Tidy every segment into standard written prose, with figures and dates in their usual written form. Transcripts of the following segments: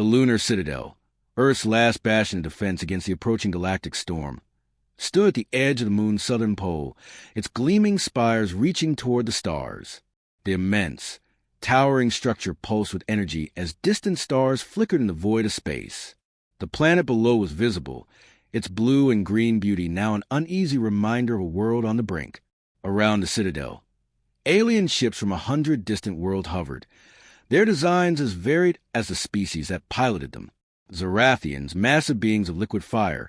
The lunar citadel, Earth's last bastion of defense against the approaching galactic storm, stood at the edge of the moon's southern pole, its gleaming spires reaching toward the stars. The immense, towering structure pulsed with energy as distant stars flickered in the void of space. The planet below was visible, its blue and green beauty now an uneasy reminder of a world on the brink. Around the citadel, alien ships from 100 distant worlds hovered, their designs as varied as the species that piloted them. Zorathians, massive beings of liquid fire,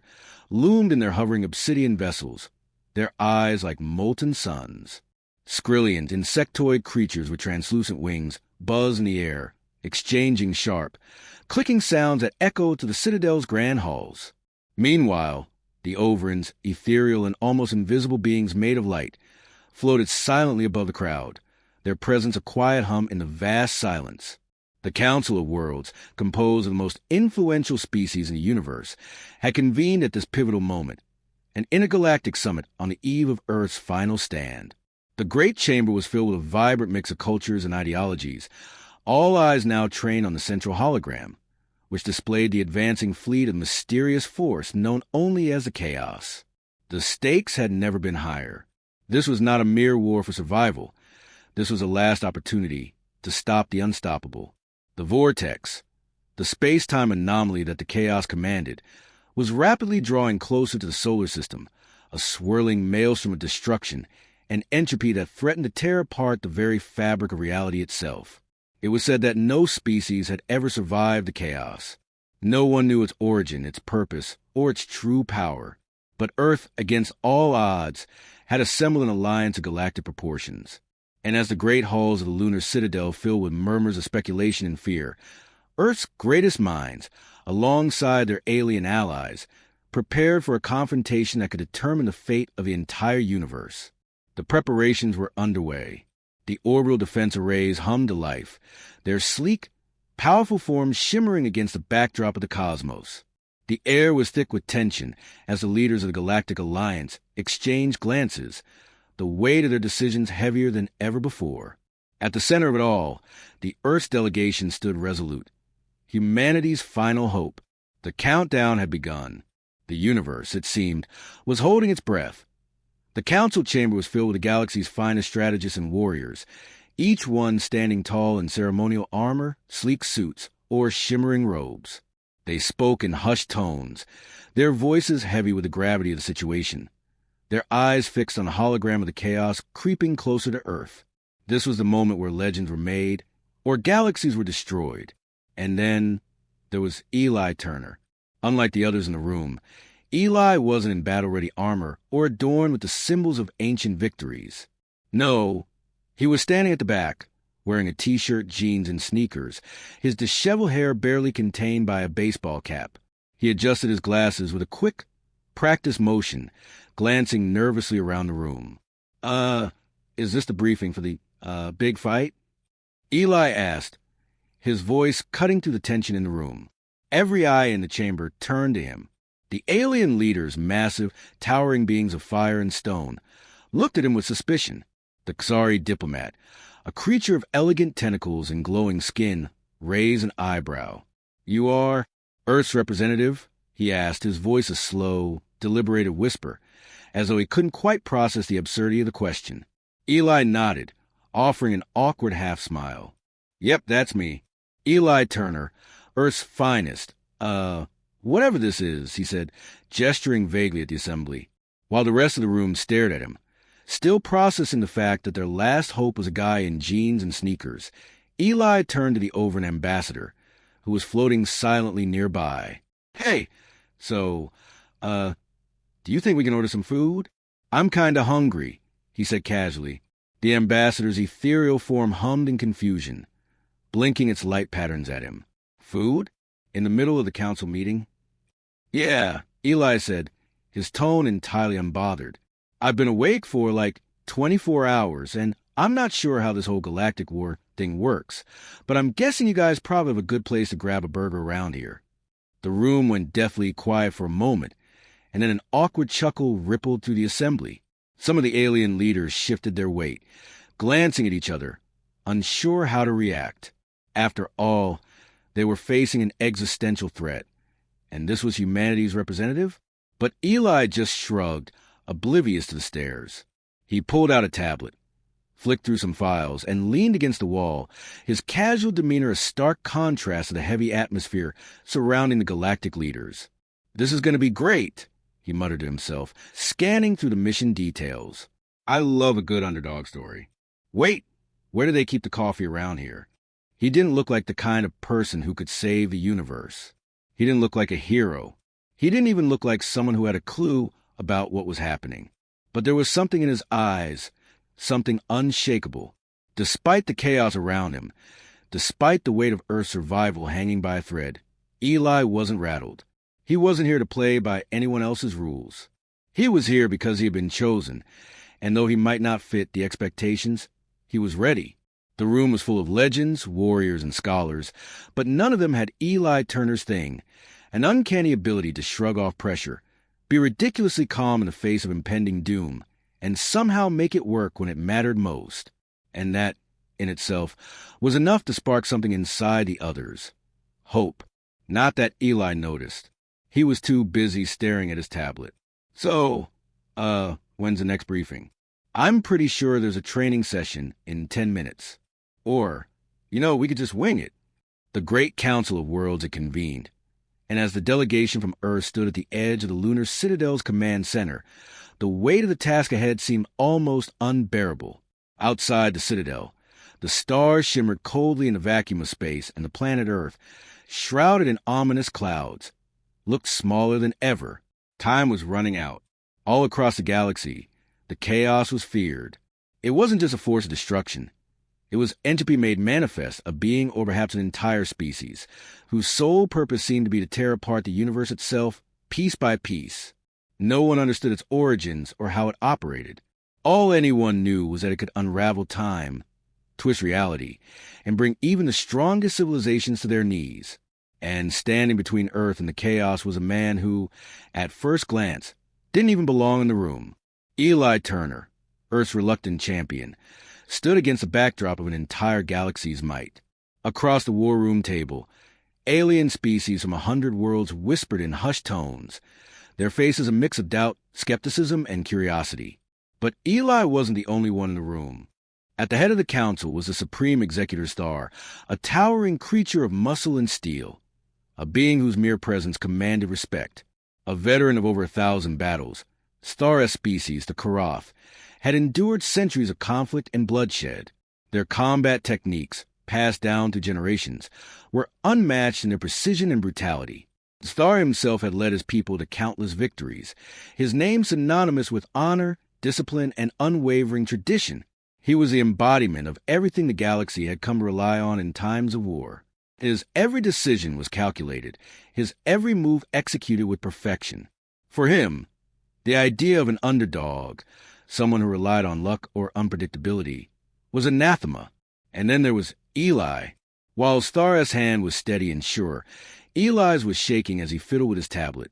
loomed in their hovering obsidian vessels, their eyes like molten suns. Skrillians, insectoid creatures with translucent wings, buzzed in the air, exchanging sharp, clicking sounds that echoed to the citadel's grand halls. Meanwhile, the Overans, ethereal and almost invisible beings made of light, floated silently above the crowd, their presence a quiet hum in the vast silence. The Council of Worlds, composed of the most influential species in the universe, had convened at this pivotal moment, an intergalactic summit on the eve of Earth's final stand. The great chamber was filled with a vibrant mix of cultures and ideologies, all eyes now trained on the central hologram, which displayed the advancing fleet of mysterious force known only as the Chaos. The stakes had never been higher. This was not a mere war for survival. This was a last opportunity to stop the unstoppable. The vortex, the space-time anomaly that the Chaos commanded, was rapidly drawing closer to the solar system, a swirling maelstrom of destruction and entropy that threatened to tear apart the very fabric of reality itself. It was said that no species had ever survived the Chaos. No one knew its origin, its purpose, or its true power. But Earth, against all odds, had assembled an alliance of galactic proportions. And as the great halls of the lunar citadel filled with murmurs of speculation and fear, Earth's greatest minds, alongside their alien allies, prepared for a confrontation that could determine the fate of the entire universe. The preparations were underway. The orbital defense arrays hummed to life, their sleek, powerful forms shimmering against the backdrop of the cosmos. The air was thick with tension as the leaders of the Galactic Alliance exchanged glances, the weight of their decisions heavier than ever before. At the center of it all, the Earth's delegation stood resolute. Humanity's final hope. The countdown had begun. The universe, it seemed, was holding its breath. The council chamber was filled with the galaxy's finest strategists and warriors, each one standing tall in ceremonial armor, sleek suits, or shimmering robes. They spoke in hushed tones, their voices heavy with the gravity of the situation, their eyes fixed on the hologram of the Chaos creeping closer to Earth. This was the moment where legends were made, or galaxies were destroyed. And then there was Eli Turner. Unlike the others in the room, Eli wasn't in battle-ready armor or adorned with the symbols of ancient victories. No, he was standing at the back, wearing a t-shirt, jeans, and sneakers, his disheveled hair barely contained by a baseball cap. He adjusted his glasses with a quick, practiced motion, glancing nervously around the room. Is this the briefing for the, big fight?" Eli asked, his voice cutting through the tension in the room. Every eye in the chamber turned to him. The alien leaders, massive, towering beings of fire and stone, looked at him with suspicion. The Xari diplomat, a creature of elegant tentacles and glowing skin, raised an eyebrow. "You are Earth's representative?" he asked, his voice a slow, deliberated whisper, as though he couldn't quite process the absurdity of the question. Eli nodded, offering an awkward half-smile. "Yep, that's me. Eli Turner, Earth's finest. Whatever this is," he said, gesturing vaguely at the assembly, while the rest of the room stared at him, still processing the fact that their last hope was a guy in jeans and sneakers. Eli turned to the Overan ambassador, who was floating silently nearby. "Hey, so, do you think we can order some food?" "I'm kinda hungry," he said casually. The ambassador's ethereal form hummed in confusion, blinking its light patterns at him. "Food? In the middle of the council meeting?" "Yeah," Eli said, his tone entirely unbothered. "I've been awake for, 24 hours, and I'm not sure how this whole galactic war thing works, but I'm guessing you guys probably have a good place to grab a burger around here." The room went deathly quiet for a moment, and then an awkward chuckle rippled through the assembly. Some of the alien leaders shifted their weight, glancing at each other, unsure how to react. After all, They were facing an existential threat, and this was humanity's representative? But Eli just shrugged, oblivious to the stares. He pulled out a tablet, flicked through some files, and leaned against the wall, his casual demeanor a stark contrast to the heavy atmosphere surrounding the galactic leaders. "This is going to be great," he muttered to himself, scanning through the mission details. "I love a good underdog story. Wait, where do they keep the coffee around here?" He didn't look like the kind of person who could save the universe. He didn't look like a hero. He didn't even look like someone who had a clue about what was happening. But there was something in his eyes, something unshakable. Despite the chaos around him, despite the weight of Earth's survival hanging by a thread, Eli wasn't rattled. He wasn't here to play by anyone else's rules. He was here because he had been chosen, and though he might not fit the expectations, he was ready. The room was full of legends, warriors, and scholars, but none of them had Eli Turner's thing, an uncanny ability to shrug off pressure, be ridiculously calm in the face of impending doom, and somehow make it work when it mattered most. And that, in itself, was enough to spark something inside the others. Hope. Not that Eli noticed. He was too busy staring at his tablet. "So, when's the next briefing?" "I'm pretty sure there's a training session in 10 minutes. Or, we could just wing it." The great council of worlds had convened, and as the delegation from Earth stood at the edge of the lunar citadel's command center, the weight of the task ahead seemed almost unbearable. Outside the citadel, the stars shimmered coldly in the vacuum of space, and the planet Earth, shrouded in ominous clouds, looked smaller than ever. Time was running out. All across the galaxy, the chaos was feared. It wasn't just a force of destruction. It was entropy made manifest, a being or perhaps an entire species, whose sole purpose seemed to be to tear apart the universe itself, piece by piece. No one understood its origins or how it operated. All anyone knew was that it could unravel time, twist reality, and bring even the strongest civilizations to their knees. And standing between Earth and the chaos was a man who, at first glance, didn't even belong in the room. Eli Turner, Earth's reluctant champion, stood against the backdrop of an entire galaxy's might. Across the war room table, alien species from 100 worlds whispered in hushed tones, their faces a mix of doubt, skepticism, and curiosity. But Eli wasn't the only one in the room. At the head of the council was the Supreme Executor Star, a towering creature of muscle and steel, a being whose mere presence commanded respect. A veteran of over 1,000 battles, Star-S species, the Karath, had endured centuries of conflict and bloodshed. Their combat techniques, passed down through generations, were unmatched in their precision and brutality. The Star himself had led his people to countless victories, his name synonymous with honor, discipline, and unwavering tradition. He was the embodiment of everything the galaxy had come to rely on in times of war. His every decision was calculated, his every move executed with perfection. For him, the idea of an underdog, someone who relied on luck or unpredictability, was anathema. And then there was Eli. While Star-S' hand was steady and sure, Eli's was shaking as he fiddled with his tablet,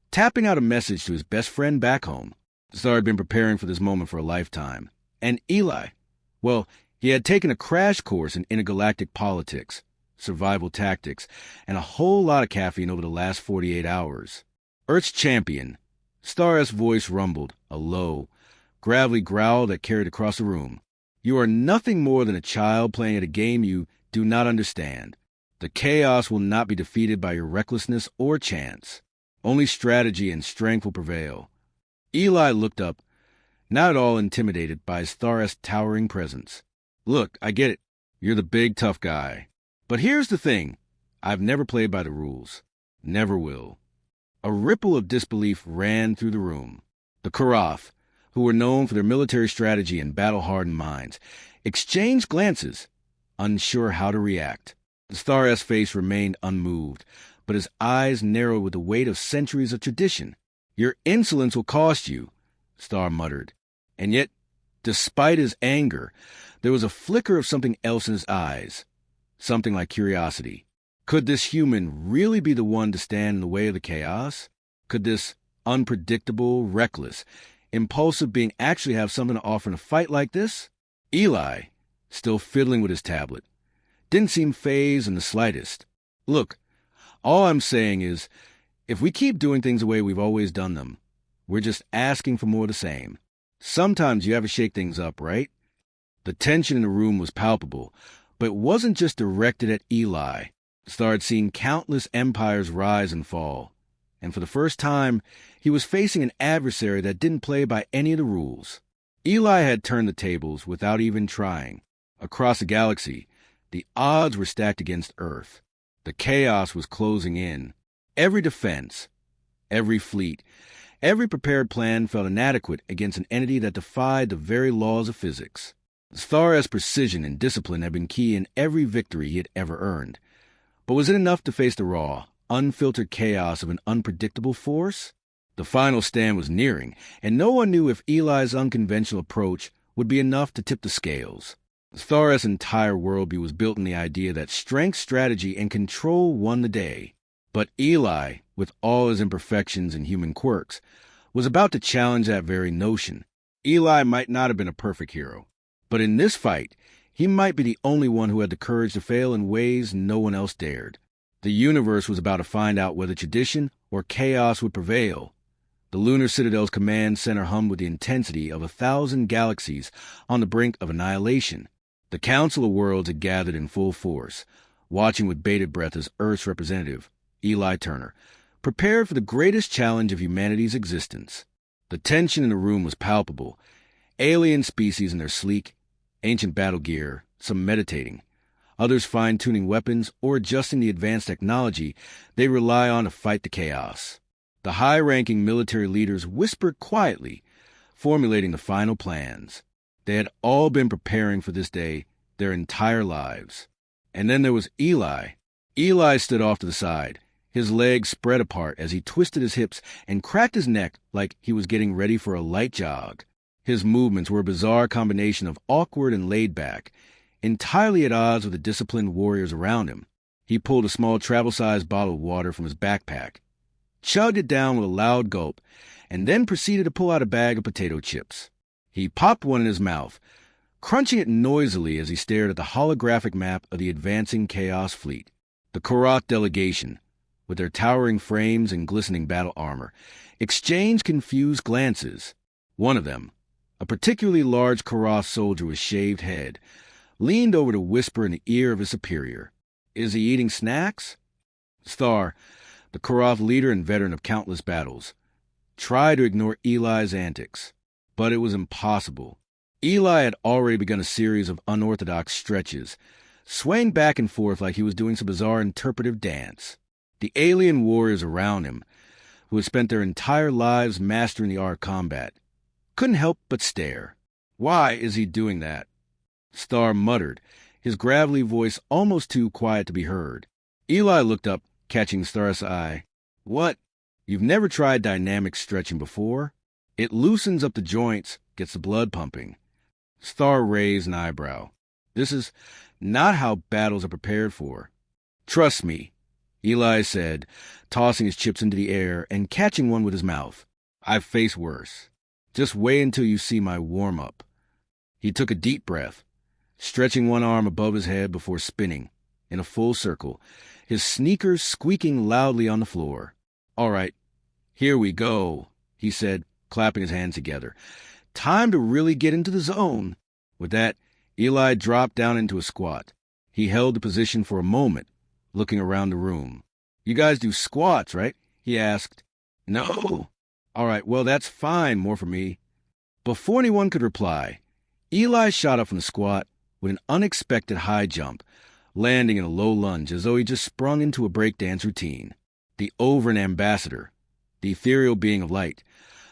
tapping out a message to his best friend back home. Star had been preparing for this moment for a lifetime. And Eli, well, he had taken a crash course in intergalactic politics, survival tactics, and a whole lot of caffeine over the last 48 hours. Earth's champion. Star-S' voice rumbled, a low, gravelly growl that carried across the room. "You are nothing more than a child playing at a game you do not understand. The chaos will not be defeated by your recklessness or chance. Only strategy and strength will prevail." Eli looked up, not at all intimidated by his Star-S' towering presence. "Look, I get it. You're the big, tough guy. But here's the thing. I've never played by the rules. Never will." A ripple of disbelief ran through the room. The Karath, who were known for their military strategy and battle-hardened minds, exchanged glances, unsure how to react. The Star-S face remained unmoved, but his eyes narrowed with the weight of centuries of tradition. "Your insolence will cost you," Star muttered. And yet, despite his anger, there was a flicker of something else in his eyes, something like curiosity. Could this human really be the one to stand in the way of the chaos? Could this unpredictable, reckless, impulsive being actually have something to offer in a fight like this? Eli, still fiddling with his tablet, didn't seem fazed in the slightest. Look, all I'm saying is, if we keep doing things the way we've always done them, we're just asking for more of the same. Sometimes you have to shake things up, right? The tension in the room was palpable, but it wasn't just directed at Eli. Star had seen countless empires rise and fall, and for the first time, he was facing an adversary that didn't play by any of the rules. Eli had turned the tables without even trying. Across the galaxy, the odds were stacked against Earth. The chaos was closing in. Every defense, every fleet, every prepared plan felt inadequate against an entity that defied the very laws of physics. Star's precision and discipline had been key in every victory he had ever earned. But was it enough to face the raw, unfiltered chaos of an unpredictable force? The final stand was nearing, and no one knew if Eli's unconventional approach would be enough to tip the scales. Star's entire worldview was built on the idea that strength, strategy, and control won the day. But Eli, with all his imperfections and human quirks, was about to challenge that very notion. Eli might not have been a perfect hero, but in this fight, he might be the only one who had the courage to fail in ways no one else dared. The universe was about to find out whether tradition or chaos would prevail. The lunar citadel's command center hummed with the intensity of 1,000 galaxies on the brink of annihilation. The Council of Worlds had gathered in full force, watching with bated breath as Earth's representative, Eli Turner, prepared for the greatest challenge of humanity's existence. The tension in the room was palpable. Alien species in their sleek, ancient battle gear, some meditating, others fine-tuning weapons or adjusting the advanced technology they rely on to fight the chaos. The high-ranking military leaders whispered quietly, formulating the final plans. They had all been preparing for this day their entire lives. And then there was Eli. Eli stood off to the side, his legs spread apart as he twisted his hips and cracked his neck like he was getting ready for a light jog. His movements were a bizarre combination of awkward and laid back, entirely at odds with the disciplined warriors around him. He pulled a small travel-sized bottle of water from his backpack, chugged it down with a loud gulp, and then proceeded to pull out a bag of potato chips. He popped one in his mouth, crunching it noisily as he stared at the holographic map of the advancing Chaos Fleet. The Korath delegation, with their towering frames and glistening battle armor, exchanged confused glances. One of them, a particularly large Korath soldier with shaved head, leaned over to whisper in the ear of his superior. "Is he eating snacks?" Star, the Korath leader and veteran of countless battles, tried to ignore Eli's antics, but it was impossible. Eli had already begun a series of unorthodox stretches, swaying back and forth like he was doing some bizarre interpretive dance. The alien warriors around him, who had spent their entire lives mastering the art of combat, couldn't help but stare. "Why is he doing that?" Star muttered, his gravelly voice almost too quiet to be heard. Eli looked up, catching Star's eye. "What? You've never tried dynamic stretching before? It loosens up the joints, gets the blood pumping." Star raised an eyebrow. "This is not how battles are prepared for." "Trust me," Eli said, tossing his chips into the air and catching one with his mouth. "I've faced worse. Just wait until you see my warm-up." He took a deep breath, stretching one arm above his head before spinning, in a full circle, his sneakers squeaking loudly on the floor. "All right, here we go," he said, clapping his hands together. "Time to really get into the zone." With that, Eli dropped down into a squat. He held the position for a moment, looking around the room. "You guys do squats, right?" he asked. "No." "All right, well, that's fine, more for me." Before anyone could reply, Eli shot up from the squat with an unexpected high jump, landing in a low lunge as though he just sprung into a breakdance routine. The Overin ambassador, the ethereal being of light,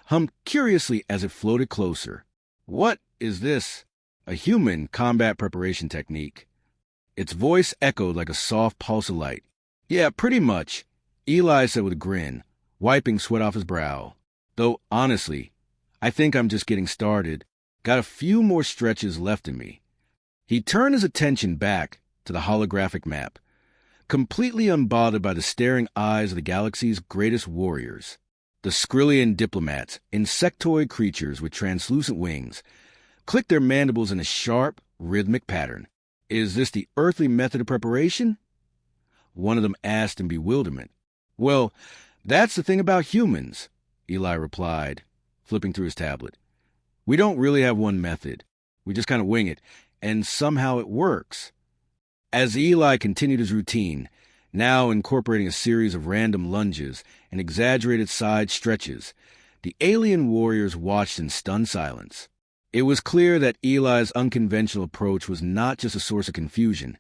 hummed curiously as it floated closer. "What is this?" "A human combat preparation technique." Its voice echoed like a soft pulse of light. "Yeah, pretty much," Eli said with a grin, wiping sweat off his brow. "Though, honestly, I think I'm just getting started. Got a few more stretches left in me." He turned his attention back to the holographic map, completely unbothered by the staring eyes of the galaxy's greatest warriors. The Skrillian diplomats, insectoid creatures with translucent wings, clicked their mandibles in a sharp, rhythmic pattern. Is this the earthly method of preparation? one of them asked in bewilderment. Well, that's the thing about humans, Eli replied, flipping through his tablet. We don't really have one method. We just kind of wing it, and somehow it works. As Eli continued his routine, now incorporating a series of random lunges and exaggerated side stretches, the alien warriors watched in stunned silence. It was clear that Eli's unconventional approach was not just a source of confusion.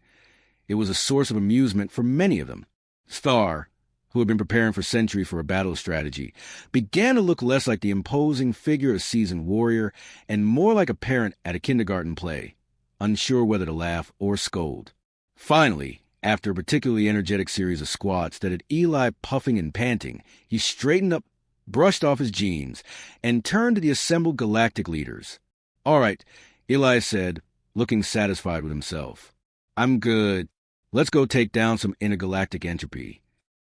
It was a source of amusement for many of them. Star, who had been preparing for centuries for a battle strategy, began to look less like the imposing figure of a seasoned warrior and more like a parent at a kindergarten play, unsure whether to laugh or scold. Finally, after a particularly energetic series of squats that had Eli puffing and panting, he straightened up, brushed off his jeans, and turned to the assembled galactic leaders. All right, Eli said, looking satisfied with himself. I'm good. Let's go take down some intergalactic entropy.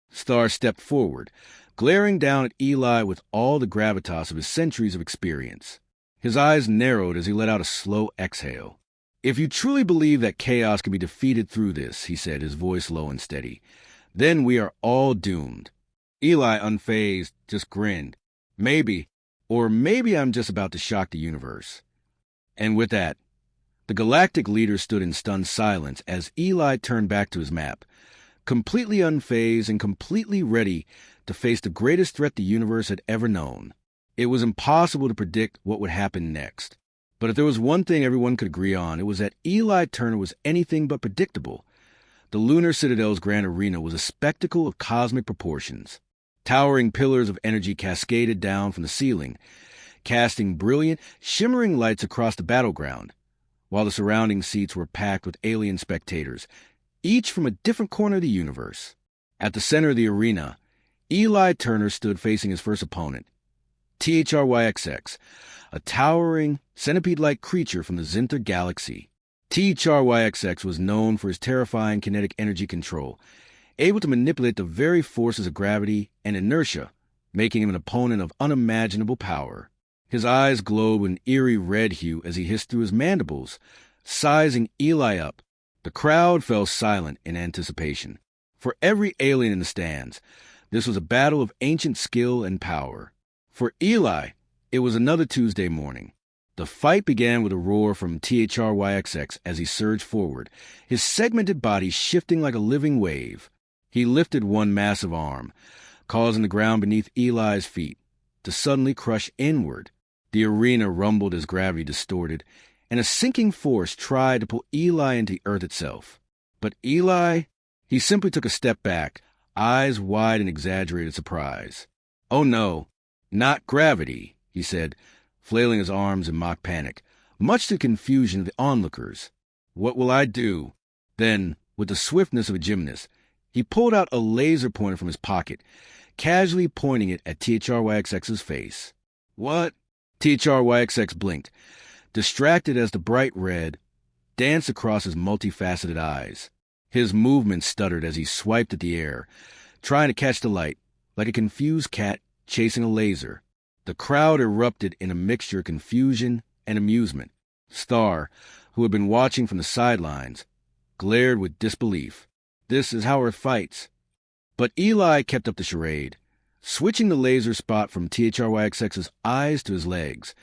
Star stepped forward, glaring down at Eli with all the gravitas of his centuries of experience. His eyes narrowed as he let out a slow exhale. If you truly believe that chaos can be defeated through this, he said, his voice low and steady, then we are all doomed. Eli, unfazed, just grinned. Maybe, or maybe I'm just about to shock the universe. And with that, the galactic leader stood in stunned silence as Eli turned back to his map, completely unfazed and completely ready to face the greatest threat the universe had ever known. It was impossible to predict what would happen next. But if there was one thing everyone could agree on, it was that Eli Turner was anything but predictable. The Lunar Citadel's grand arena was a spectacle of cosmic proportions. Towering pillars of energy cascaded down from the ceiling, casting brilliant, shimmering lights across the battleground, while the surrounding seats were packed with alien spectators, each from a different corner of the universe. At the center of the arena, Eli Turner stood facing his first opponent, THRYXX, a towering, centipede-like creature from the Zinthar galaxy. THRYXX was known for his terrifying kinetic energy control, able to manipulate the very forces of gravity and inertia, making him an opponent of unimaginable power. His eyes glowed with an eerie red hue as he hissed through his mandibles, sizing Eli up. The crowd fell silent in anticipation. For every alien in the stands, this was a battle of ancient skill and power. For Eli, it was another Tuesday morning. The fight began with a roar from THRYXX as he surged forward, his segmented body shifting like a living wave. He lifted one massive arm, causing the ground beneath Eli's feet to suddenly crush inward. The arena rumbled as gravity distorted, and a sinking force tried to pull Eli into the earth itself. But Eli, he simply took a step back, eyes wide in exaggerated surprise. Oh no, not gravity, he said, flailing his arms in mock panic, much to the confusion of the onlookers. What will I do? Then, with the swiftness of a gymnast, he pulled out a laser pointer from his pocket, casually pointing it at THRYXX's face. What? THRYXX blinked, distracted as the bright red danced across his multifaceted eyes. His movements stuttered as he swiped at the air, trying to catch the light, like a confused cat chasing a laser. The crowd erupted in a mixture of confusion and amusement. Star, who had been watching from the sidelines, glared with disbelief. This is how Earth fights. But Eli kept up the charade, switching the laser spot from THRYXX's eyes to his legs,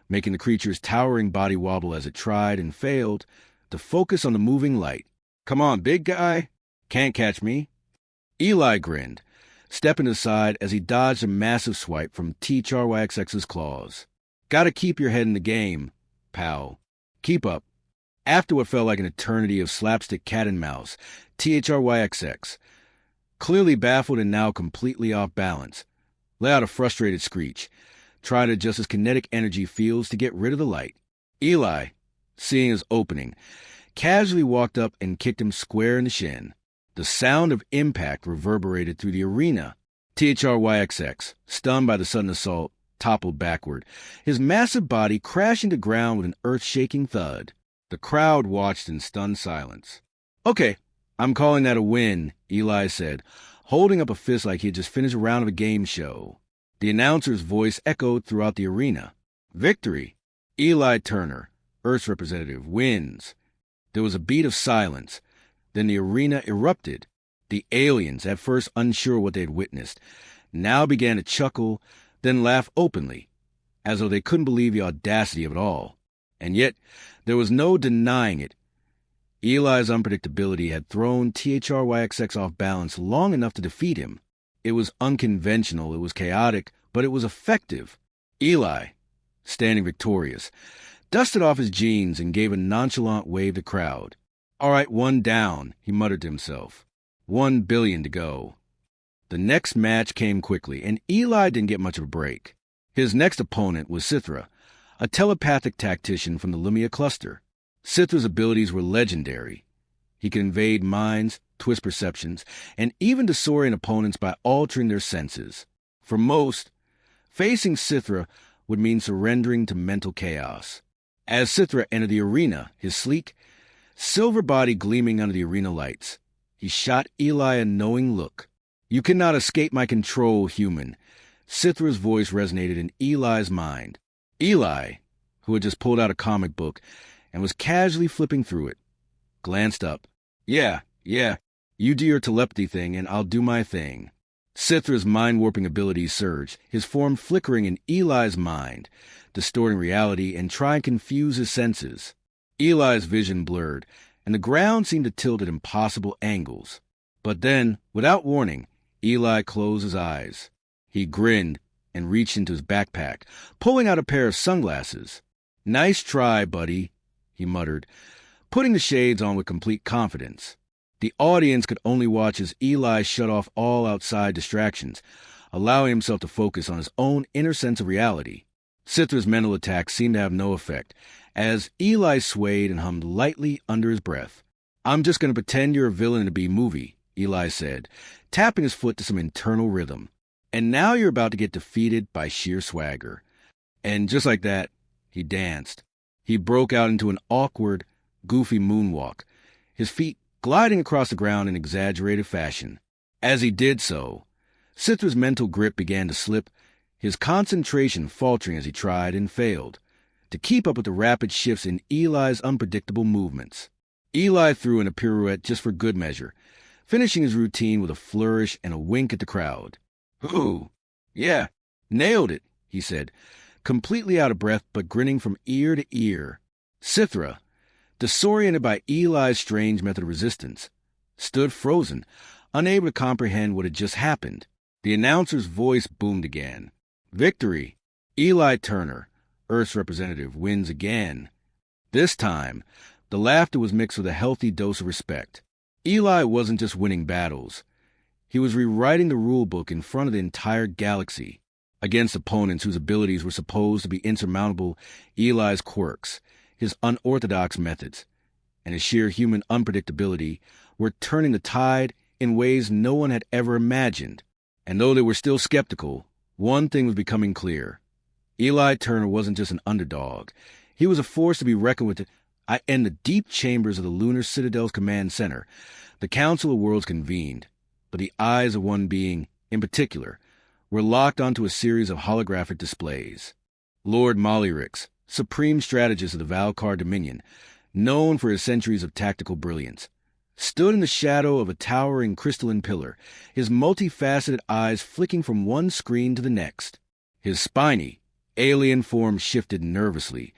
making the creature's towering body wobble as it tried and failed to focus on the moving light. Come on, big guy. Can't catch me. Eli grinned, stepping aside as he dodged a massive swipe from THRYXX's claws. Gotta keep your head in the game, pal. Keep up. After what felt like an eternity of slapstick cat and mouse, THRYXX, clearly baffled and now completely off balance, let out a frustrated screech, trying to adjust his kinetic energy fields to get rid of the light. Eli, seeing his opening, casually walked up and kicked him square in the shin. The sound of impact reverberated through the arena. THRYXX, stunned by the sudden assault, toppled backward, his massive body crashing to ground with an earth-shaking thud. The crowd watched in stunned silence. Okay, I'm calling that a win, Eli said, holding up a fist like he had just finished a round of a game show. The announcer's voice echoed throughout the arena. Victory! Eli Turner, Earth's representative, wins. There was a beat of silence. Then the arena erupted. The aliens, at first unsure what they had witnessed, now began to chuckle, then laugh openly, as though they couldn't believe the audacity of it all. And yet, there was no denying it. Eli's unpredictability had thrown THRYXX off balance long enough to defeat him. It was unconventional, it was chaotic, but it was effective. Eli, standing victorious, dusted off his jeans and gave a nonchalant wave to the crowd. "All right, one down," he muttered to himself. 1 billion to go. The next match came quickly, and Eli didn't get much of a break. His next opponent was Sithra, a telepathic tactician from the Lumia cluster. Sithra's abilities were legendary. He could invade minds, twist perceptions, and even disorient opponents by altering their senses. For most, facing Sithra would mean surrendering to mental chaos. As Sithra entered the arena, his sleek, silver body gleaming under the arena lights, he shot Eli a knowing look. "You cannot escape my control, human." Sithra's voice resonated in Eli's mind. Eli, who had just pulled out a comic book and was casually flipping through it, glanced up. Yeah, you do your telepathy thing and I'll do my thing." Sithra's mind-warping abilities surged, his form flickering in Eli's mind, distorting reality and trying to confuse his senses. Eli's vision blurred, and the ground seemed to tilt at impossible angles. But then, without warning, Eli closed his eyes. He grinned and reached into his backpack, pulling out a pair of sunglasses. "Nice try, buddy," he muttered, putting the shades on with complete confidence. The audience could only watch as Eli shut off all outside distractions, allowing himself to focus on his own inner sense of reality. Sithra's mental attack seemed to have no effect, as Eli swayed and hummed lightly under his breath. "I'm just going to pretend you're a villain in a B-movie," Eli said, tapping his foot to some internal rhythm. "And now you're about to get defeated by sheer swagger." And just like that, he danced. He broke out into an awkward, goofy moonwalk, his feet gliding across the ground in exaggerated fashion. As he did so, Sithra's mental grip began to slip, his concentration faltering as he tried and failed to keep up with the rapid shifts in Eli's unpredictable movements. Eli threw in a pirouette just for good measure, finishing his routine with a flourish and a wink at the crowd. "Ooh, yeah, nailed it," he said, completely out of breath but grinning from ear to ear. Sithra, disoriented by Eli's strange method of resistance, stood frozen, unable to comprehend what had just happened. The announcer's voice boomed again. "Victory! Eli Turner, Earth's representative, wins again." This time, the laughter was mixed with a healthy dose of respect. Eli wasn't just winning battles. He was rewriting the rulebook in front of the entire galaxy. Against opponents whose abilities were supposed to be insurmountable, Eli's quirks, his unorthodox methods, and his sheer human unpredictability were turning the tide in ways no one had ever imagined. And though they were still skeptical, one thing was becoming clear. Eli Turner wasn't just an underdog. He was a force to be reckoned with. In the deep chambers of the Lunar Citadel's command center, the Council of Worlds convened, but the eyes of one being, in particular, were locked onto a series of holographic displays. Lord Mollyrix, supreme strategist of the Valkar Dominion, known for his centuries of tactical brilliance, stood in the shadow of a towering crystalline pillar, his multifaceted eyes flicking from one screen to the next. His spiny, alien form shifted nervously,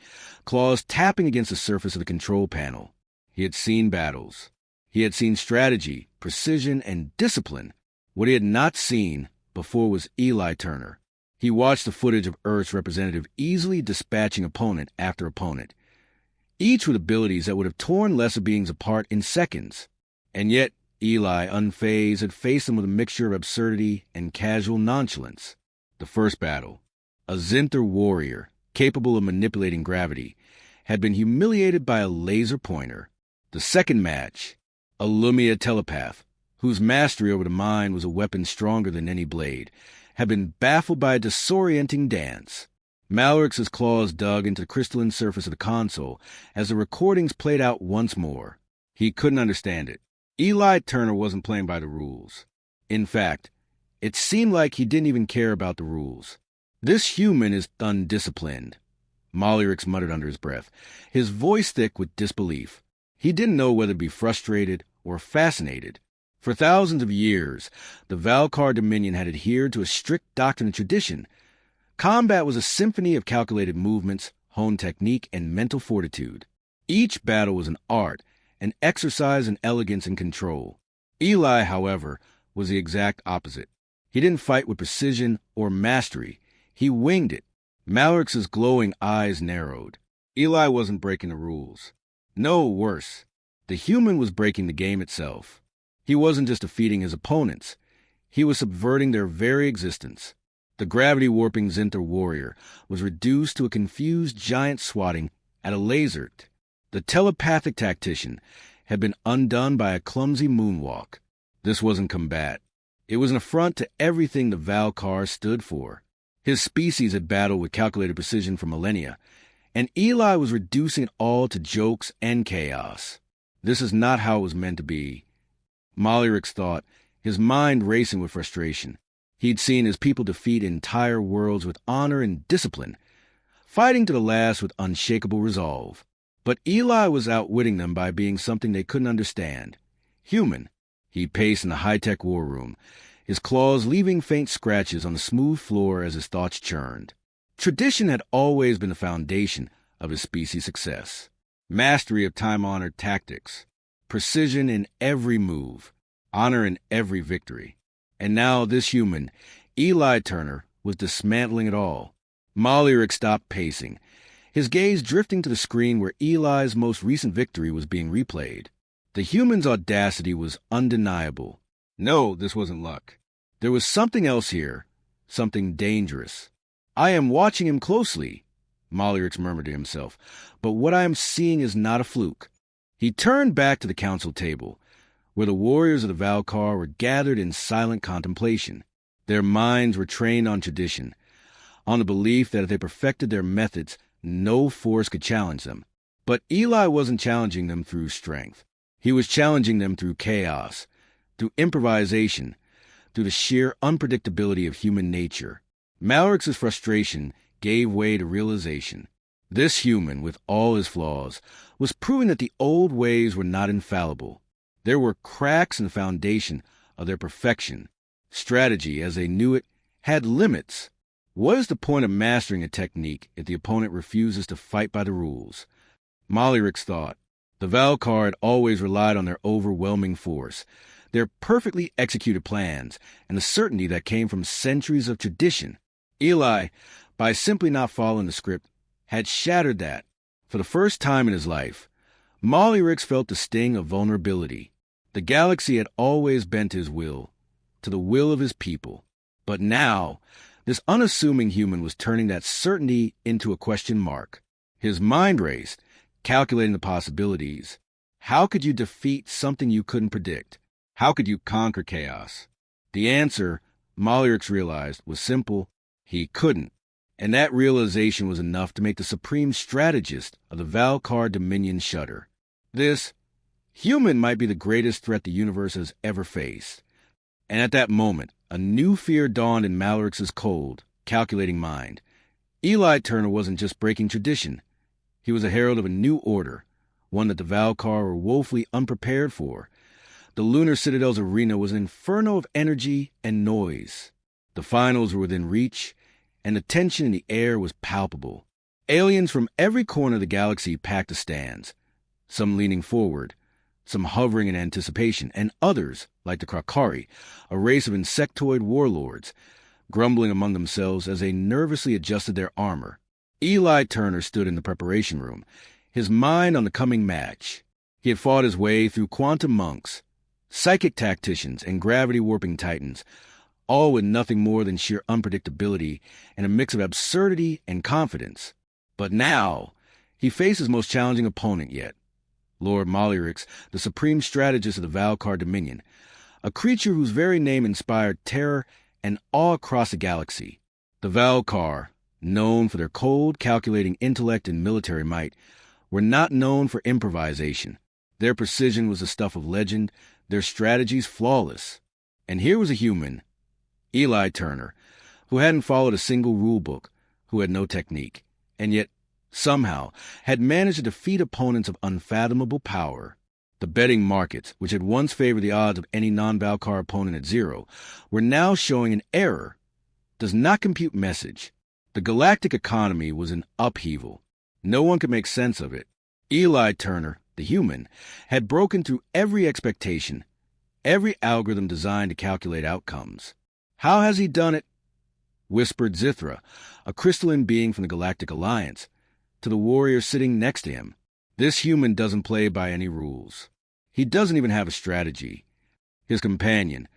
claws tapping against the surface of the control panel. He had seen battles. He had seen strategy, precision, and discipline. What he had not seen before was Eli Turner. He watched the footage of Earth's representative easily dispatching opponent after opponent, each with abilities that would have torn lesser beings apart in seconds. And yet, Eli, unfazed, had faced them with a mixture of absurdity and casual nonchalance. The first battle, a Zinther warrior, capable of manipulating gravity, had been humiliated by a laser pointer. The second match, a Lumia telepath, whose mastery over the mind was a weapon stronger than any blade, had been baffled by a disorienting dance. Malrix's claws dug into the crystalline surface of the console as the recordings played out once more. He couldn't understand it. Eli Turner wasn't playing by the rules. In fact, it seemed like he didn't even care about the rules. "This human is undisciplined," Mollyrix muttered under his breath, his voice thick with disbelief. He didn't know whether to be frustrated or fascinated. For thousands of years, the Valkar Dominion had adhered to a strict doctrine and tradition. Combat was a symphony of calculated movements, honed technique, and mental fortitude. Each battle was an art, an exercise in elegance and control. Eli, however, was the exact opposite. He didn't fight with precision or mastery. He winged it. Malarix's glowing eyes narrowed. Eli wasn't breaking the rules. No, worse. The human was breaking the game itself. He wasn't just defeating his opponents. He was subverting their very existence. The gravity-warping Zinthar warrior was reduced to a confused giant swatting at a laser. The telepathic tactician had been undone by a clumsy moonwalk. This wasn't combat. It was an affront to everything the Valkar stood for. His species had battled with calculated precision for millennia, and Eli was reducing it all to jokes and chaos. This is not how it was meant to be. Malarix thought, his mind racing with frustration. He'd seen his people defeat entire worlds with honor and discipline, fighting to the last with unshakable resolve. But Eli was outwitting them by being something they couldn't understand. Human. He paced in the high-tech war room, his claws leaving faint scratches on the smooth floor as his thoughts churned. Tradition had always been the foundation of his species' success. Mastery of time-honored tactics, precision in every move, honor in every victory. And now this human, Eli Turner, was dismantling it all. Malarix stopped pacing, his gaze drifting to the screen where Eli's most recent victory was being replayed. The human's audacity was undeniable. No, this wasn't luck. There was something else here, something dangerous. I am watching him closely, Malarix murmured to himself, but what I am seeing is not a fluke. He turned back to the council table, where the warriors of the Valkar were gathered in silent contemplation. Their minds were trained on tradition, on the belief that if they perfected their methods, no force could challenge them. But Eli wasn't challenging them through strength. He was challenging them through chaos, through improvisation, through the sheer unpredictability of human nature. Malarix's frustration gave way to realization. This human, with all his flaws, was proving that the old ways were not infallible. There were cracks in the foundation of their perfection. Strategy, as they knew it, had limits. What is the point of mastering a technique if the opponent refuses to fight by the rules? Malarix thought. The Valkar had always relied on their overwhelming force, their perfectly executed plans, and the certainty that came from centuries of tradition. Eli, by simply not following the script, had shattered that. For the first time in his life, Malarix felt the sting of vulnerability. The galaxy had always bent his will, to the will of his people. But now, this unassuming human was turning that certainty into a question mark. His mind raced, calculating the possibilities. How could you defeat something you couldn't predict? How could you conquer chaos? The answer, Malarix realized, was simple. He couldn't. And that realization was enough to make the supreme strategist of the Valkar Dominion shudder. This human might be the greatest threat the universe has ever faced. And at that moment, a new fear dawned in Malarix's cold, calculating mind. Eli Turner wasn't just breaking tradition. He was a herald of a new order, one that the Valkar were woefully unprepared for. The Lunar Citadel's arena was an inferno of energy and noise. The finals were within reach, and the tension in the air was palpable. Aliens from every corner of the galaxy packed the stands, some leaning forward, some hovering in anticipation, and others, like the Krakari, a race of insectoid warlords, grumbling among themselves as they nervously adjusted their armor. Eli Turner stood in the preparation room, his mind on the coming match. He had fought his way through quantum monks, psychic tacticians, and gravity-warping titans, all with nothing more than sheer unpredictability and a mix of absurdity and confidence. But now, he faced his most challenging opponent yet, Lord Malarix, the supreme strategist of the Valkar Dominion, a creature whose very name inspired terror and awe across the galaxy. The Valkar, known for their cold, calculating intellect and military might, were not known for improvisation. Their precision was the stuff of legend, their strategies flawless. And here was a human, Eli Turner, who hadn't followed a single rule book, who had no technique, and yet, somehow, had managed to defeat opponents of unfathomable power. The betting markets, which had once favored the odds of any non-Valkar opponent at 0, were now showing an error. Does not compute message. The galactic economy was in upheaval. No one could make sense of it. Eli Turner, the human, had broken through every expectation, every algorithm designed to calculate outcomes. How has he done it? Whispered Zithra, a crystalline being from the Galactic Alliance, to the warrior sitting next to him. This human doesn't play by any rules. He doesn't even have a strategy. His companion,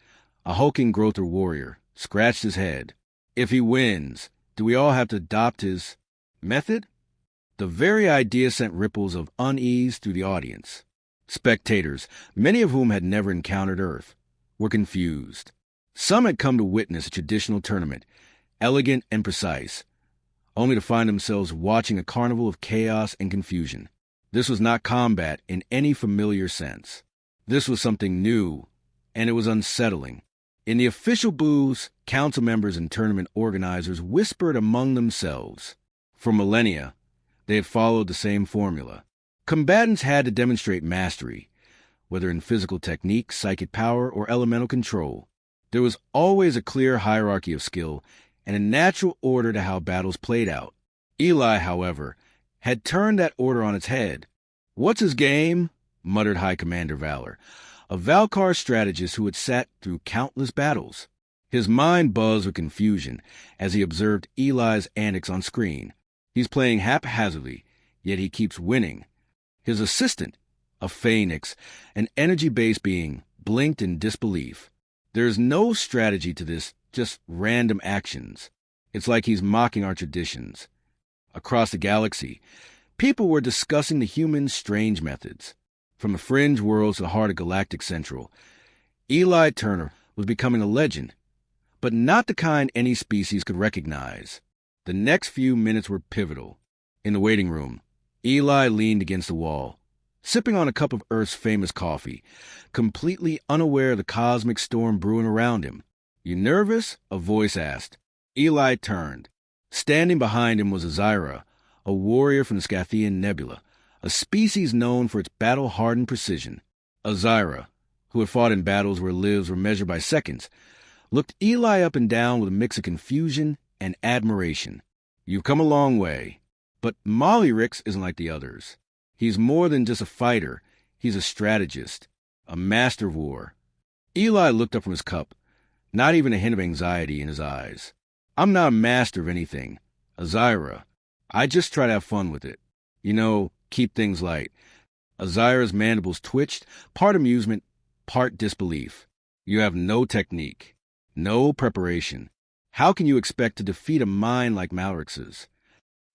a hulking Grother warrior, scratched his head. If he wins, do we all have to adopt his method? The very idea sent ripples of unease through the audience. Spectators, many of whom had never encountered Earth, were confused. Some had come to witness a traditional tournament, elegant and precise, only to find themselves watching a carnival of chaos and confusion. This was not combat in any familiar sense. This was something new, and it was unsettling. In the official booths, council members and tournament organizers whispered among themselves. For millennia, they had followed the same formula. Combatants had to demonstrate mastery, whether in physical technique, psychic power, or elemental control. There was always a clear hierarchy of skill and a natural order to how battles played out. Eli, however, had turned that order on its head. "What's his game?" muttered High Commander Valor, a Valkar strategist who had sat through countless battles. His mind buzzed with confusion as he observed Eli's antics on screen. He's playing haphazardly, yet he keeps winning. His assistant, a phoenix, an energy-based being, blinked in disbelief. There is no strategy to this, just random actions. It's like he's mocking our traditions. Across the galaxy, people were discussing the human's strange methods. From the fringe worlds to the heart of Galactic Central, Eli Turner was becoming a legend, but not the kind any species could recognize. The next few minutes were pivotal. In the waiting room, Eli leaned against the wall, sipping on a cup of Earth's famous coffee, completely unaware of the cosmic storm brewing around him. "You nervous?" a voice asked. Eli turned. Standing behind him was Azira, a warrior from the Scathian Nebula, a species known for its battle-hardened precision. Azira, who had fought in battles where lives were measured by seconds, looked Eli up and down with a mix of confusion and admiration. "You've come a long way. But Mollyrix isn't like the others. He's more than just a fighter. He's a strategist, a master of war." Eli looked up from his cup, not even a hint of anxiety in his eyes. "I'm not a master of anything, Azira. I just try to have fun with it. Keep things light." Azira's mandibles twitched, part amusement, part disbelief. "You have no technique, no preparation. How can you expect to defeat a mind like Malrix's?"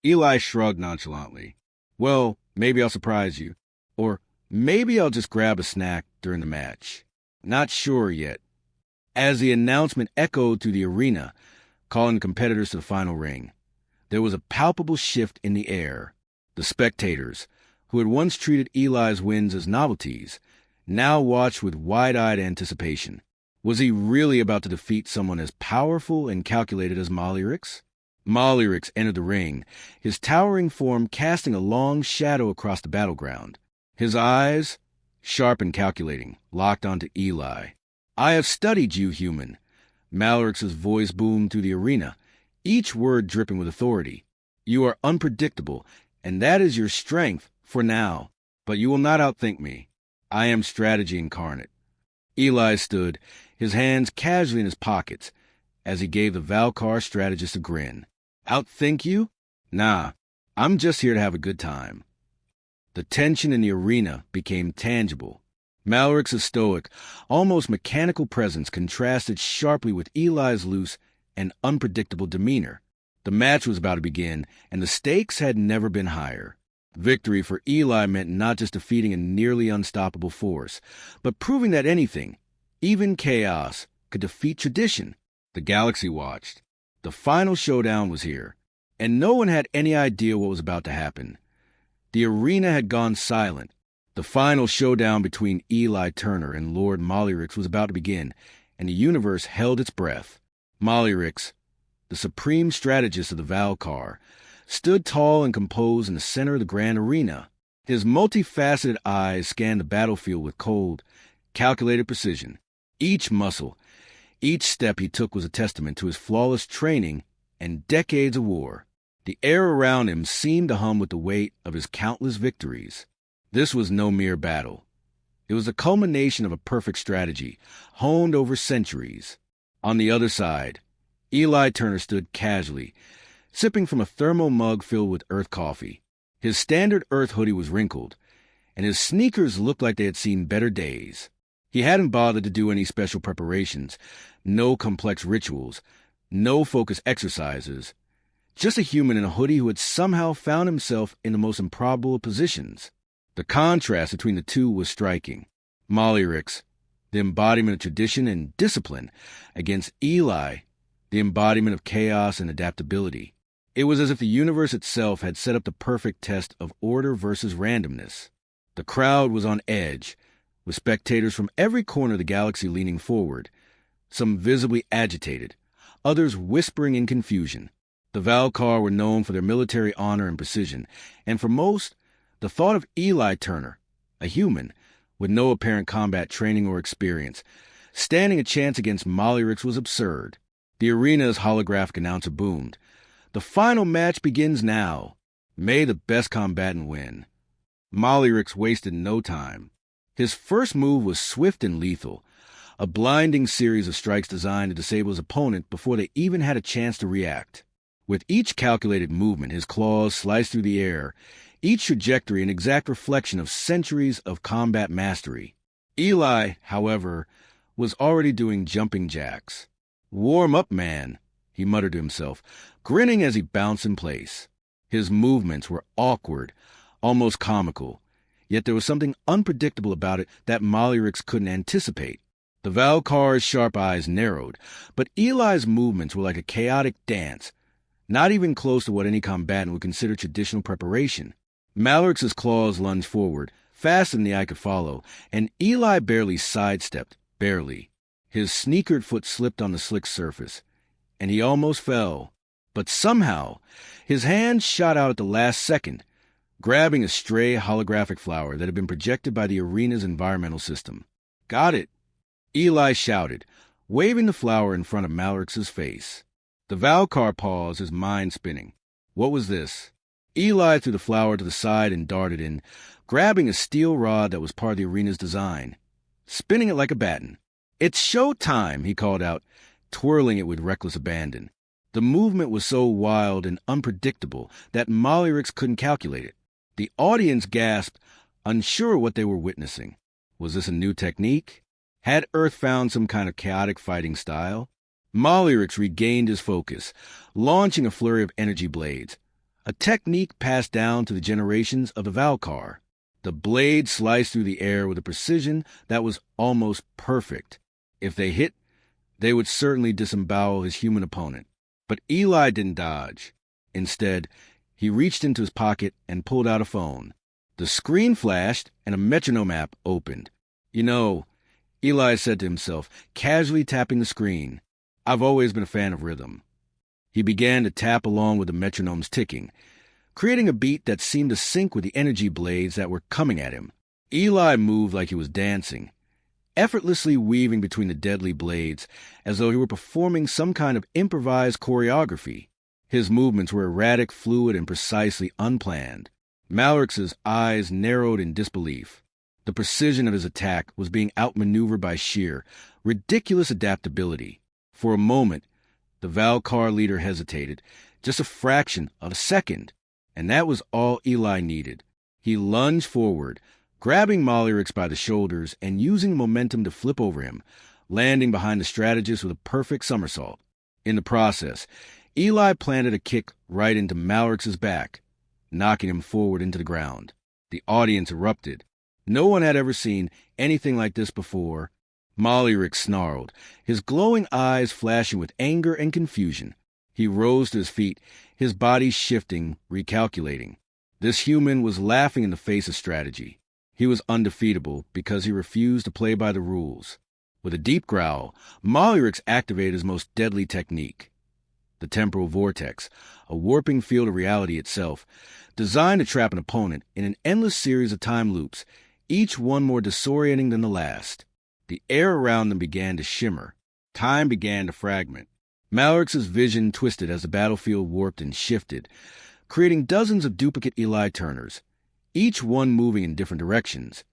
Eli shrugged nonchalantly. "Well, maybe I'll surprise you. Or maybe I'll just grab a snack during the match. Not sure yet." As the announcement echoed through the arena, calling the competitors to the final ring, there was a palpable shift in the air. The spectators, who had once treated Eli's wins as novelties, now watched with wide-eyed anticipation. Was he really about to defeat someone as powerful and calculated as Mollyrix? Mollyrix entered the ring, his towering form casting a long shadow across the battleground. His eyes, sharp and calculating, locked onto Eli. "I have studied you, human." Malrix's voice boomed through the arena, each word dripping with authority. "You are unpredictable, and that is your strength for now. But you will not outthink me. I am strategy incarnate." Eli stood, his hands casually in his pockets, as he gave the Valkar strategist a grin. "Outthink you? Nah, I'm just here to have a good time." The tension in the arena became tangible. Malrix's stoic, almost mechanical presence contrasted sharply with Eli's loose and unpredictable demeanor. The match was about to begin, and the stakes had never been higher. Victory for Eli meant not just defeating a nearly unstoppable force, but proving that anything, even chaos, could defeat tradition. The galaxy watched. The final showdown was here, and no one had any idea what was about to happen. The arena had gone silent. The final showdown between Eli Turner and Lord Mollyrix was about to begin, and the universe held its breath. Mollyrix, the supreme strategist of the Valkar, stood tall and composed in the center of the grand arena. His multifaceted eyes scanned the battlefield with cold, calculated precision. Each muscle, each step he took was a testament to his flawless training and decades of war. The air around him seemed to hum with the weight of his countless victories. This was no mere battle. It was the culmination of a perfect strategy, honed over centuries. On the other side, Eli Turner stood casually, sipping from a thermal mug filled with Earth coffee. His standard Earth hoodie was wrinkled, and his sneakers looked like they had seen better days. He hadn't bothered to do any special preparations, no complex rituals, no focused exercises. Just a human in a hoodie who had somehow found himself in the most improbable positions. The contrast between the two was striking. Mollyrix, the embodiment of tradition and discipline, against Eli, the embodiment of chaos and adaptability. It was as if the universe itself had set up the perfect test of order versus randomness. The crowd was on edge, with spectators from every corner of the galaxy leaning forward, some visibly agitated, others whispering in confusion. The Valkar were known for their military honor and precision, and for most, the thought of Eli Turner, a human, with no apparent combat training or experience, standing a chance against Mollyrix was absurd. The arena's holographic announcer boomed. The final match begins now. May the best combatant win. Mollyrix wasted no time. His first move was swift and lethal, a blinding series of strikes designed to disable his opponent before they even had a chance to react. With each calculated movement, his claws sliced through the air, each trajectory an exact reflection of centuries of combat mastery. Eli, however, was already doing jumping jacks. "Warm up, man," he muttered to himself, grinning as he bounced in place. His movements were awkward, almost comical, yet there was something unpredictable about it that Mollyrix couldn't anticipate. The Valkar's sharp eyes narrowed, but Eli's movements were like a chaotic dance, not even close to what any combatant would consider traditional preparation. Mollyrix's claws lunged forward, faster than the eye could follow, and Eli barely sidestepped, barely. His sneakered foot slipped on the slick surface, and he almost fell. But somehow, his hand shot out at the last second, grabbing a stray holographic flower that had been projected by the arena's environmental system. "Got it!" Eli shouted, waving the flower in front of Mollyrix's face. The Valkar paused, his mind spinning. What was this? Eli threw the flower to the side and darted in, grabbing a steel rod that was part of the arena's design, spinning it like a baton. "It's show time," he called out, twirling it with reckless abandon. The movement was so wild and unpredictable that Mollyrix couldn't calculate it. The audience gasped, unsure what they were witnessing. Was this a new technique? Had Earth found some kind of chaotic fighting style? Mollyrix regained his focus, launching a flurry of energy blades, a technique passed down to the generations of the Valkar. The blades sliced through the air with a precision that was almost perfect. If they hit, they would certainly disembowel his human opponent. But Eli didn't dodge. Instead, he reached into his pocket and pulled out a phone. The screen flashed and a metronome app opened. "You know," Eli said to himself, casually tapping the screen, "I've always been a fan of rhythm." He began to tap along with the metronome's ticking, creating a beat that seemed to sync with the energy blades that were coming at him. Eli moved like he was dancing, effortlessly weaving between the deadly blades as though he were performing some kind of improvised choreography. His movements were erratic, fluid, and precisely unplanned. Mollyrix's eyes narrowed in disbelief. The precision of his attack was being outmaneuvered by sheer, ridiculous adaptability. For a moment, the Valkar leader hesitated, just a fraction of a second, and that was all Eli needed. He lunged forward, grabbing Mollyrix by the shoulders and using momentum to flip over him, landing behind the strategist with a perfect somersault. In the process, Eli planted a kick right into Mollyrix's back, knocking him forward into the ground. The audience erupted. No one had ever seen anything like this before. Mollyrix snarled, his glowing eyes flashing with anger and confusion. He rose to his feet, his body shifting, recalculating. This human was laughing in the face of strategy. He was undefeatable because he refused to play by the rules. With a deep growl, Mollyrix activated his most deadly technique. the temporal vortex, a warping field of reality itself, designed to trap an opponent in an endless series of time loops, each one more disorienting than the last. The air around them began to shimmer. Time began to fragment. Malarix's vision twisted as the battlefield warped and shifted, creating dozens of duplicate Eli Turners, each one moving in different directions,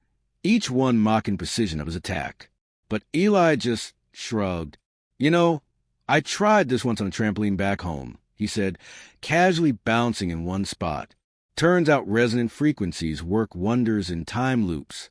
each one mocking precision of his attack. But Eli just shrugged. "You know, I tried this once on a trampoline back home," he said, casually bouncing in one spot. "Turns out resonant frequencies work wonders in time loops."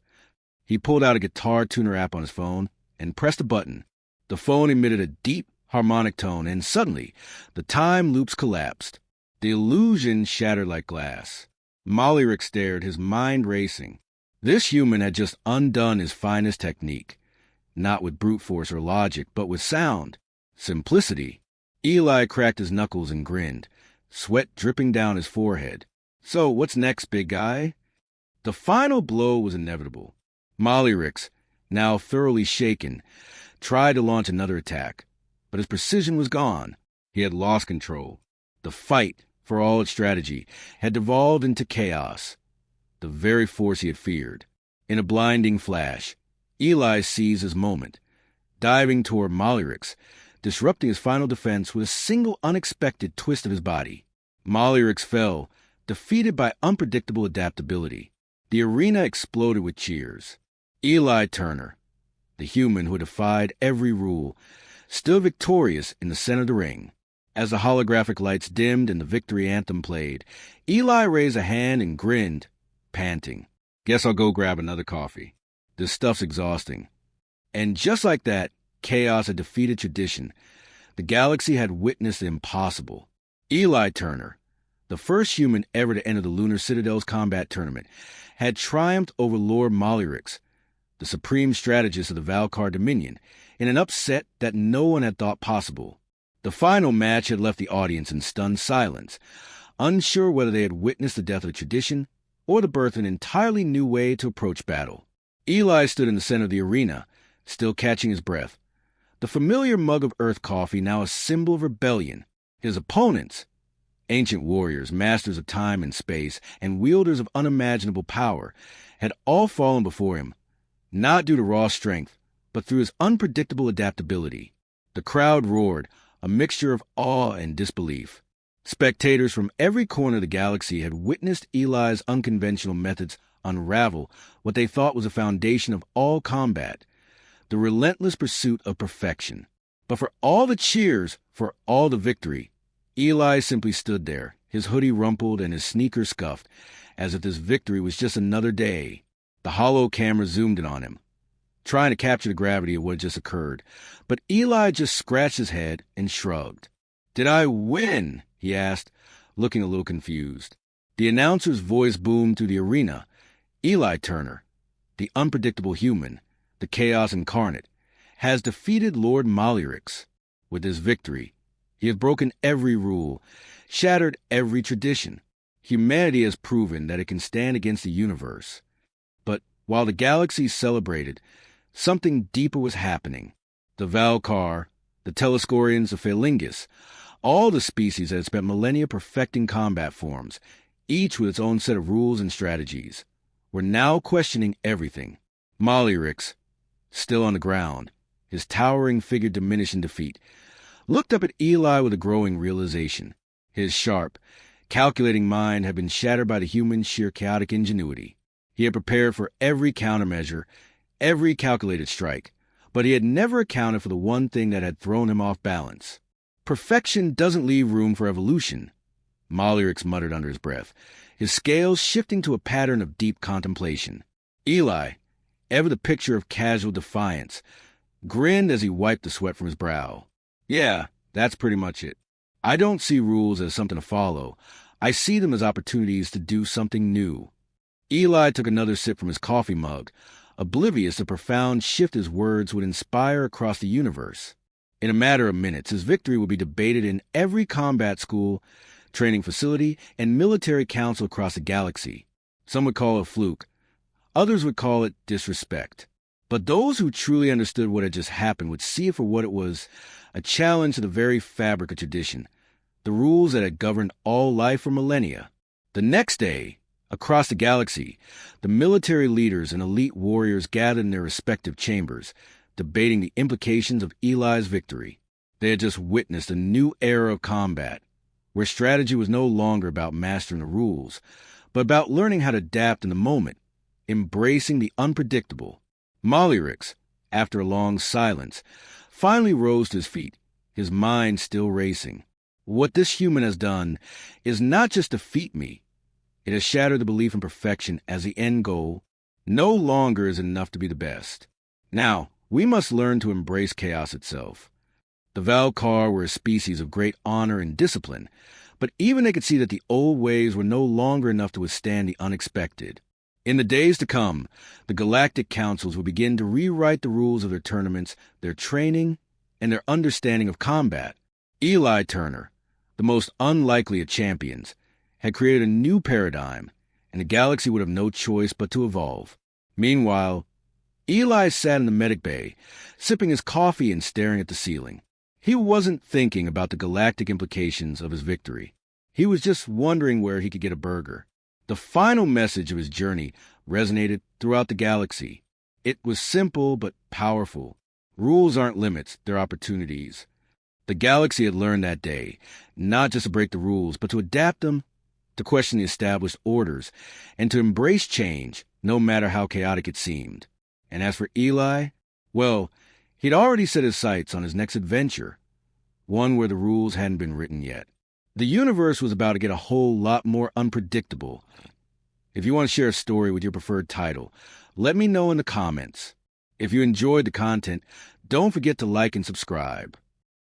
He pulled out a guitar tuner app on his phone and pressed a button. The phone emitted a deep, harmonic tone, and suddenly, the time loops collapsed. The illusion shattered like glass. Malarix stared, his mind racing. This human had just undone his finest technique, not with brute force or logic, but with sound, simplicity. Eli cracked his knuckles and grinned, sweat dripping down his forehead. "So, what's next, big guy?" The final blow was inevitable. Malarix, now thoroughly shaken, tried to launch another attack, but his precision was gone. He had lost control. The fight, for all its strategy, had devolved into chaos, the very force he had feared. In a blinding flash, Eli seized his moment, diving toward Malarix, disrupting his final defense with a single unexpected twist of his body. Malarix fell, defeated by unpredictable adaptability. The arena exploded with cheers. Eli Turner, the human who had defied every rule, stood victorious in the center of the ring. As the holographic lights dimmed and the victory anthem played, Eli raised a hand and grinned, panting. "Guess I'll go grab another coffee. This stuff's exhausting." And just like that, chaos had defeated tradition. The galaxy had witnessed the impossible. Eli Turner, the first human ever to enter the Lunar Citadel's combat tournament, had triumphed over Lord Malarix, the supreme strategist of the Valkar Dominion, in an upset that no one had thought possible. The final match had left the audience in stunned silence, unsure whether they had witnessed the death of tradition or the birth of an entirely new way to approach battle. Eli stood in the center of the arena, still catching his breath. The familiar mug of earth coffee now a symbol of rebellion. His opponents, ancient warriors, masters of time and space, and wielders of unimaginable power, had all fallen before him, not due to raw strength, but through his unpredictable adaptability. The crowd roared, a mixture of awe and disbelief. Spectators from every corner of the galaxy had witnessed Eli's unconventional methods unravel what they thought was the foundation of all combat, the relentless pursuit of perfection. But for all the cheers, for all the victory, Eli simply stood there, his hoodie rumpled and his sneakers scuffed, as if this victory was just another day. The hollow camera zoomed in on him, trying to capture the gravity of what had just occurred, but Eli just scratched his head and shrugged. "Did I win?" he asked, looking a little confused. The announcer's voice boomed through the arena. Eli Turner, the unpredictable human, the chaos incarnate, has defeated Lord Malarix. With his victory, he has broken every rule, shattered every tradition. Humanity has proven that it can stand against the universe. But while the galaxy celebrated, something deeper was happening. The Valkar, the Telescorians of Phalangus, all the species that had spent millennia perfecting combat forms, each with its own set of rules and strategies, were now questioning everything. Malarix, still on the ground, his towering figure diminished in defeat, looked up at Eli with a growing realization. His sharp, calculating mind had been shattered by the human's sheer chaotic ingenuity. He had prepared for every countermeasure, every calculated strike, but he had never accounted for the one thing that had thrown him off balance. "Perfection doesn't leave room for evolution," Malarix muttered under his breath, his scales shifting to a pattern of deep contemplation. Eli, ever the picture of casual defiance, grinned as he wiped the sweat from his brow. "Yeah, that's pretty much it. I don't see rules as something to follow. I see them as opportunities to do something new." Eli took another sip from his coffee mug, oblivious of the profound shift his words would inspire across the universe. In a matter of minutes, his victory would be debated in every combat school, training facility, and military council across the galaxy. Some would call it a fluke. Others would call it disrespect. But those who truly understood what had just happened would see it for what it was, a challenge to the very fabric of tradition, the rules that had governed all life for millennia. The next day, across the galaxy, the military leaders and elite warriors gathered in their respective chambers, debating the implications of Eli's victory. They had just witnessed a new era of combat, where strategy was no longer about mastering the rules, but about learning how to adapt in the moment, embracing the unpredictable. Molyrix, after a long silence, finally rose to his feet, his mind still racing. What this human has done is not just defeat me. It has shattered the belief in perfection as the end goal. No longer is it enough to be the best. Now, we must learn to embrace chaos itself. The Valkar were a species of great honor and discipline, but even they could see that the old ways were no longer enough to withstand the unexpected. In the days to come, the galactic councils will begin to rewrite the rules of their tournaments, their training, and their understanding of combat. Eli Turner, the most unlikely of champions, had created a new paradigm, and the galaxy would have no choice but to evolve. Meanwhile, Eli sat in the medic bay, sipping his coffee and staring at the ceiling. He wasn't thinking about the galactic implications of his victory. He was just wondering where he could get a burger. The final message of his journey resonated throughout the galaxy. It was simple but powerful. Rules aren't limits, they're opportunities. The galaxy had learned that day, not just to break the rules, but to adapt them, to question the established orders, and to embrace change, no matter how chaotic it seemed. And as for Eli, well, he'd already set his sights on his next adventure, one where the rules hadn't been written yet. The universe was about to get a whole lot more unpredictable. If you want to share a story with your preferred title, let me know in the comments. If you enjoyed the content, don't forget to like and subscribe.